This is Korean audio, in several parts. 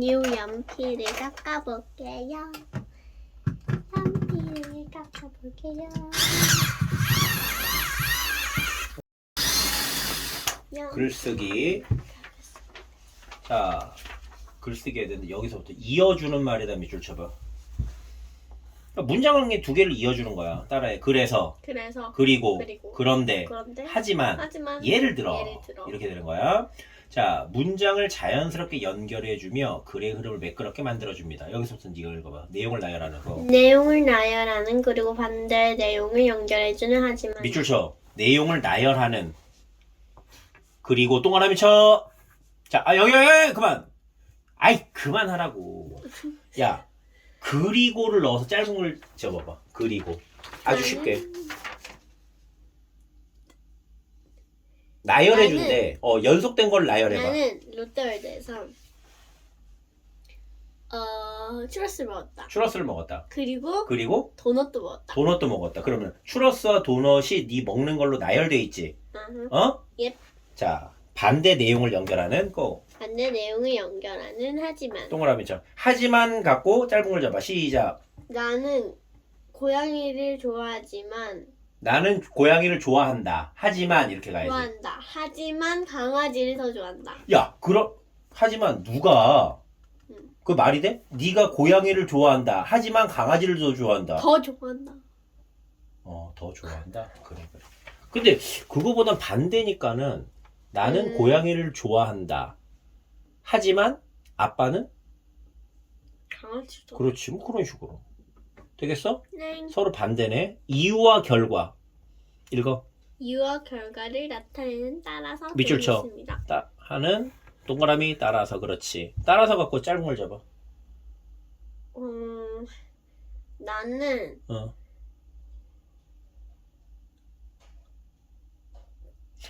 분유 연필을 깎아볼게요. 연필을 깎아볼게요. 글쓰기. 자, 글쓰기 해야 되는데 여기서부터 이어주는 말에다 밑줄 쳐봐. 문장을 두 개를 이어주는 거야. 따라해. 그래서 그리고 그런데 하지만 예를 들어 이렇게 되는 거야. 자, 문장을 자연스럽게 연결해주며 글의 흐름을 매끄럽게 만들어줍니다. 여기서부터 네가 읽어봐. 내용을 나열하는 거. 내용을 나열하는 그리고 반대의 내용을 연결해주는 하지만 밑줄 쳐. 내용을 나열하는 그리고 동그라미 쳐. 자, 여기 그만. 아이 그만하라고. 야, 그리고를 넣어서 짧은 걸 접어봐. 그리고 아주 쉽게 나열해준대. 연속된 걸 나열해봐. 나는 롯데월드에서 추러스를 먹었다. 그리고 도넛도 먹었다. 그러면 추러스와 도넛이 네 먹는 걸로 나열돼 있지. 예. 자, 반대 내용을 연결하는 거. 반대 내용을 연결하는 하지만. 동그라미 쳐. 하지만 갖고 짧은 걸 잡아. 시작. 나는 고양이를 좋아하지만. 나는 고양이를 좋아한다. 하지만 이렇게 가야지. 좋아한다. 하지만 강아지를 더 좋아한다. 야, 하지만 누가 그 말이 돼? 네가 고양이를 좋아한다. 하지만 강아지를 더 좋아한다. 더 좋아한다. 더 좋아한다. 그래. 근데 그거보단 반대니까는 나는 고양이를 좋아한다. 하지만 아빠는 강아지를 더. 그렇지. 뭐 그런 식으로. 되겠어? 네. 서로 반대네. 이유와 결과. 읽어. 이유와 결과를 나타내는 따라서 밑줄 쳐. 있습니다. 하는 동그라미 따라서. 그렇지. 따라서 갖고 짧은 걸 잡아. 나는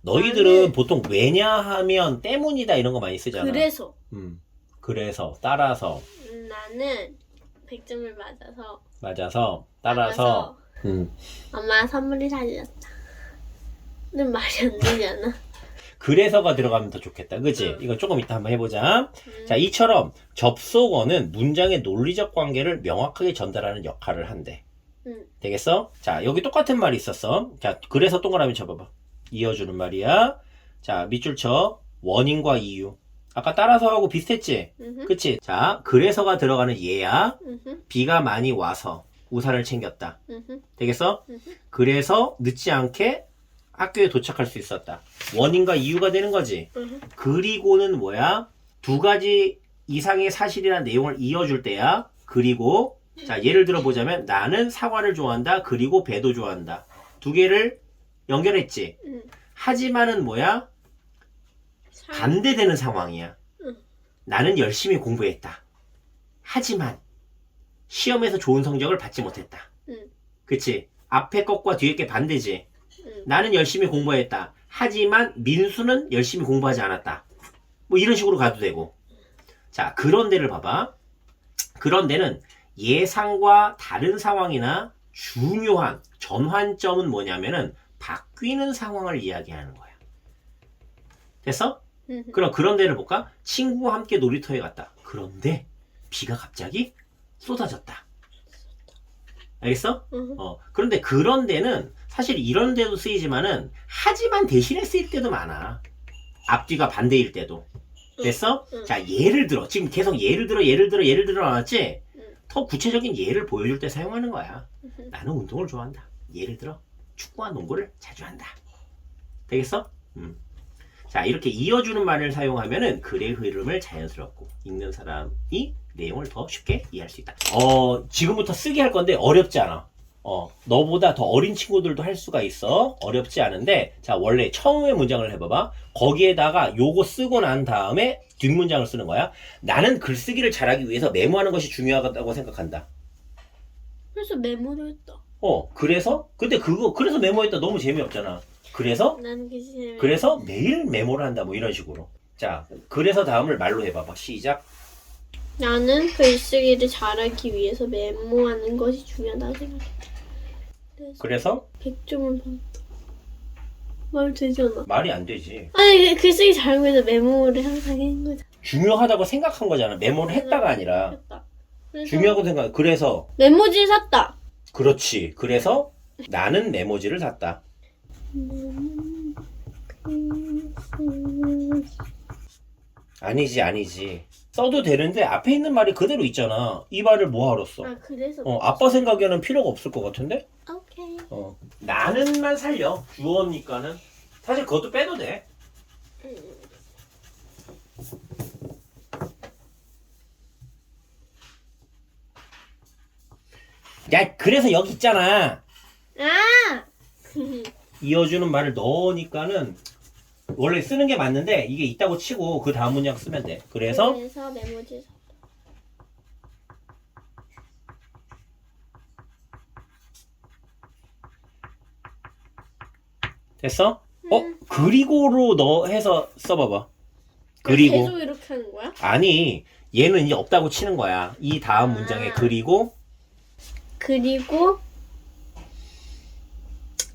너희들은 보통 왜냐하면 때문이다 이런 거 많이 쓰잖아. 그래서 따라서. 나는 100점을 맞아서 따라서. 엄마 선물을 사주셨다. 는 말이 안 되잖아. 그래서가 들어가면 더 좋겠다. 그치? 이거 조금 이따 한번 해보자. 자, 이처럼 접속어는 문장의 논리적 관계를 명확하게 전달하는 역할을 한대. 되겠어? 자, 여기 똑같은 말이 있었어. 자, 그래서 동그라미 쳐봐봐. 이어주는 말이야. 자, 밑줄 쳐. 원인과 이유. 아까 따라서 하고 비슷했지? 그치? 자, 그래서가 들어가는 얘야. 비가 많이 와서 우산을 챙겼다. 되겠어? 그래서 늦지 않게 학교에 도착할 수 있었다. 원인과 이유가 되는 거지. 그리고는 뭐야? 두 가지 이상의 사실이나 내용을 이어줄 때야. 그리고 자, 예를 들어 보자면 나는 사과를 좋아한다. 그리고 배도 좋아한다. 두 개를 연결했지. 하지만은 뭐야? 반대되는 상황이야. 나는 열심히 공부했다. 하지만 시험에서 좋은 성적을 받지 못했다. 그치? 앞에 것과 뒤에 게 반대지. 나는 열심히 공부했다. 하지만 민수는 열심히 공부하지 않았다. 뭐 이런 식으로 가도 되고. 자, 그런 데를 봐봐. 그런 데는 예상과 다른 상황이나 중요한 전환점은 뭐냐면은 바뀌는 상황을 이야기하는 거야. 됐어? 그럼 그런 데를 볼까? 친구와 함께 놀이터에 갔다. 그런데 비가 갑자기 쏟아졌다. 알겠어? 그런데 그런 데는 사실 이런 데도 쓰이지만은 하지만 대신에 쓰일 때도 많아. 앞뒤가 반대일 때도. 됐어? 자, 예를 들어. 지금 계속 예를 들어 나왔지? 더 구체적인 예를 보여줄 때 사용하는 거야. 나는 운동을 좋아한다. 예를 들어 축구와 농구를 자주 한다. 되겠어? 자, 이렇게 이어주는 말을 사용하면은 글의 흐름을 자연스럽고 읽는 사람이 내용을 더 쉽게 이해할 수 있다. 지금부터 쓰게 할 건데 어렵지 않아. 너보다 더 어린 친구들도 할 수가 있어. 어렵지 않은데, 자, 원래 처음에 문장을 해봐봐. 거기에다가 요거 쓰고 난 다음에 뒷문장을 쓰는 거야. 나는 글쓰기를 잘하기 위해서 메모하는 것이 중요하다고 생각한다. 그래서 메모를 했다. 그래서? 근데 그래서 메모했다 너무 재미없잖아. 그래서 매일 메모를 한다. 뭐 이런 식으로. 자, 그래서 다음을 말로 해봐봐. 시작. 나는 글쓰기를 잘하기 위해서 메모하는 것이 중요하다고 생각했다. 그래서 100점을 받았다. 말 되잖아. 말이 안 되지. 아니, 글쓰기 잘하기 위해서 메모를 항상 하는 거잖아. 중요하다고 생각한 거잖아. 메모를 했다가 아니라. 했다. 그래서 중요하고 생각. 그래서 메모지 샀다. 그렇지. 그래서 나는 메모지를 샀다. 아니지. 써도 되는데 앞에 있는 말이 그대로 있잖아. 이 말을 뭐하러 써? 아 그래서 아빠 생각에는 필요가 없을 것 같은데? 오케이. 나는만 살려. 주어니까는. 사실 그것도 빼도 돼. 야, 그래서 여기 있잖아. 아 이어주는 말을 넣으니까는 원래 쓰는 게 맞는데 이게 있다고 치고 그 다음 문장 쓰면 돼. 그래서 메모지 샀다. 됐어? 그리고로 너 해서 써봐봐. 그리고 계속 이렇게 하는 거야? 아니 얘는 이제 없다고 치는 거야. 이 다음 문장에 그리고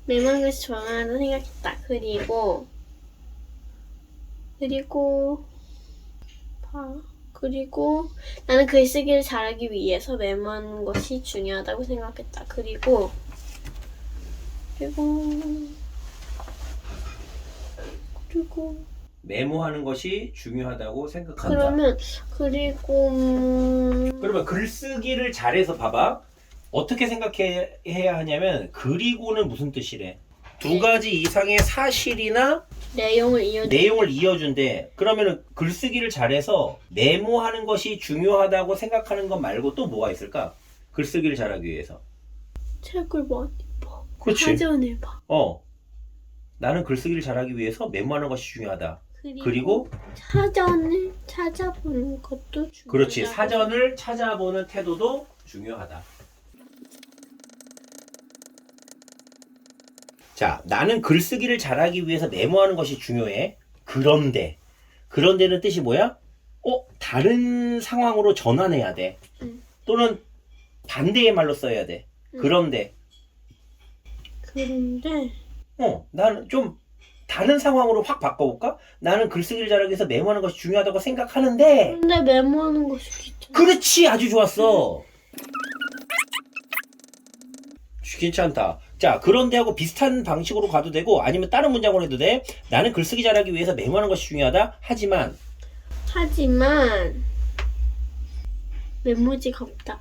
메모한 것이 좋아하는 생각했다. 그리고 나는 글쓰기를 잘하기 위해서 메모하는 것이 중요하다고 생각했다. 그리고 메모하는 것이 중요하다고 생각한다. 그러면 글쓰기를 잘해서 봐봐. 어떻게 생각해야 하냐면 그리고는 무슨 뜻이래? 두 가지 이상의 사실이나 내용을 이어준대. 그러면은 글쓰기를 잘해서 메모하는 것이 중요하다고 생각하는 것 말고 또 뭐가 있을까? 글쓰기를 잘하기 위해서. 책을 많이 봐. 그렇지. 사전을 봐. 나는 글쓰기를 잘하기 위해서 메모하는 것이 중요하다. 그리고 사전을 찾아보는 것도 중요하다. 그렇지. 사전을 찾아보는 태도도 중요하다. 자, 나는 글쓰기를 잘하기 위해서 메모하는 것이 중요해. 그런데는 뜻이 뭐야? 다른 상황으로 전환해야 돼. 또는 반대의 말로 써야 돼. 그런데 나는 좀 다른 상황으로 확 바꿔볼까? 나는 글쓰기를 잘하기 위해서 메모하는 것이 중요하다고 생각하는데 근데 메모하는 것이 귀찮아. 그렇지. 아주 좋았어. 괜찮다. 자, 그런데 하고 비슷한 방식으로 가도 되고 아니면 다른 문장으로 해도 돼. 나는 글쓰기 잘하기 위해서 메모하는 것이 중요하다. 하지만 메모지가 없다.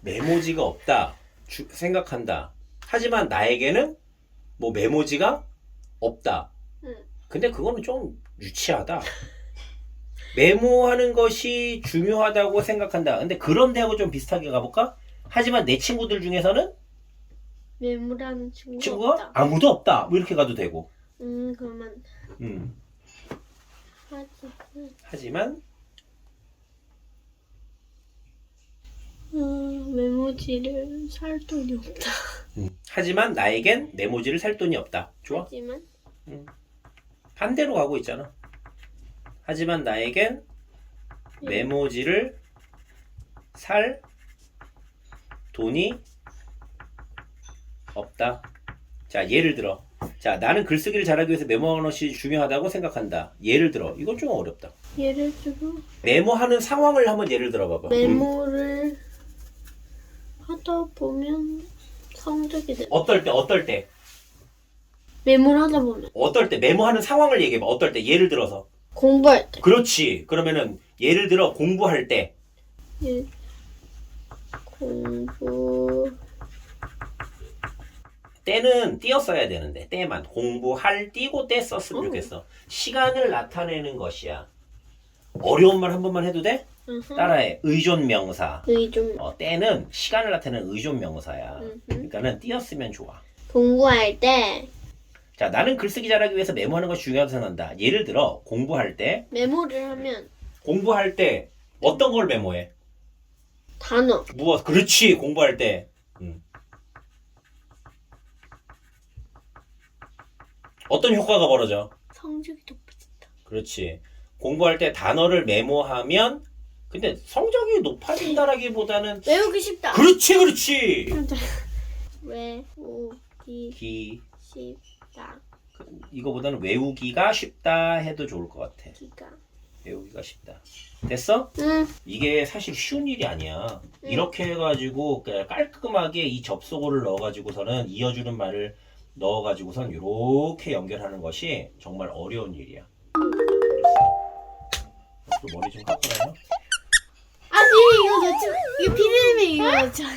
메모지가 없다. 생각한다. 하지만 나에게는 뭐 메모지가 없다. 근데 그거는 좀 유치하다. 메모하는 것이 중요하다고 생각한다. 근데 그런데 하고 좀 비슷하게 가볼까? 하지만 내 친구들 중에서는 메모라는 친구가 없다. 아무도 없다. 뭐 이렇게 가도 되고. 그러면 하지만 메모지를 살 돈이 없다. 하지만 나에겐 메모지를 살 돈이 없다. 좋아? 하지만 반대로 가고 있잖아. 하지만 나에겐 메모지를 살 돈이 없다. 자, 예를 들어. 자, 나는 글쓰기를 잘하기 위해서 메모하는 것이 중요하다고 생각한다. 예를 들어. 이건 좀 어렵다. 예를 들어 메모하는 상황을 한번 예를 들어 봐봐. 메모를 하다 보면 성적이 돼. 어떨 때? 메모를 하다 보면 어떨 때? 메모하는 상황을 얘기해 봐. 어떨 때? 예를 들어서. 공부할 때. 그렇지. 그러면은 예를 들어 공부할 때. 공부 때는 띄었어야 되는데 때만 공부할 띄고 때 썼으면 좋겠어. 시간을 나타내는 것이야. 어려운 말 한 번만 해도 돼? 따라해. 의존명사. 때는 시간을 나타내는 의존명사야. 그러니까는 띄었으면 좋아. 공부할 때 자, 나는 글쓰기 잘하기 위해서 메모하는 것이 중요하다고 생각한다. 예를 들어 공부할 때 메모를 하면 공부할 때 어떤 걸 메모해? 단어. 무엇? 그렇지. 공부할 때. 어떤 효과가 벌어져? 성적이 높아진다. 그렇지. 공부할 때 단어를 메모하면 근데 성적이 높아진다라기보다는 외우기 쉽다. 그렇지. 외우기 쉽다. 이거보다는 외우기가 쉽다 해도 좋을 것 같아. 외우기가 쉽다. 됐어? 응. 이게 사실 쉬운 일이 아니야. 이렇게 해가지고 그냥 깔끔하게 이 접속어를 넣어가지고서는 이어주는 말을 넣어가지고선 이렇게 연결하는 것이 정말 어려운 일이야. 또 머리 좀 깎으라요? 아니 이거 넣지 마. 이거 피디님이 이거 넣지 마세요.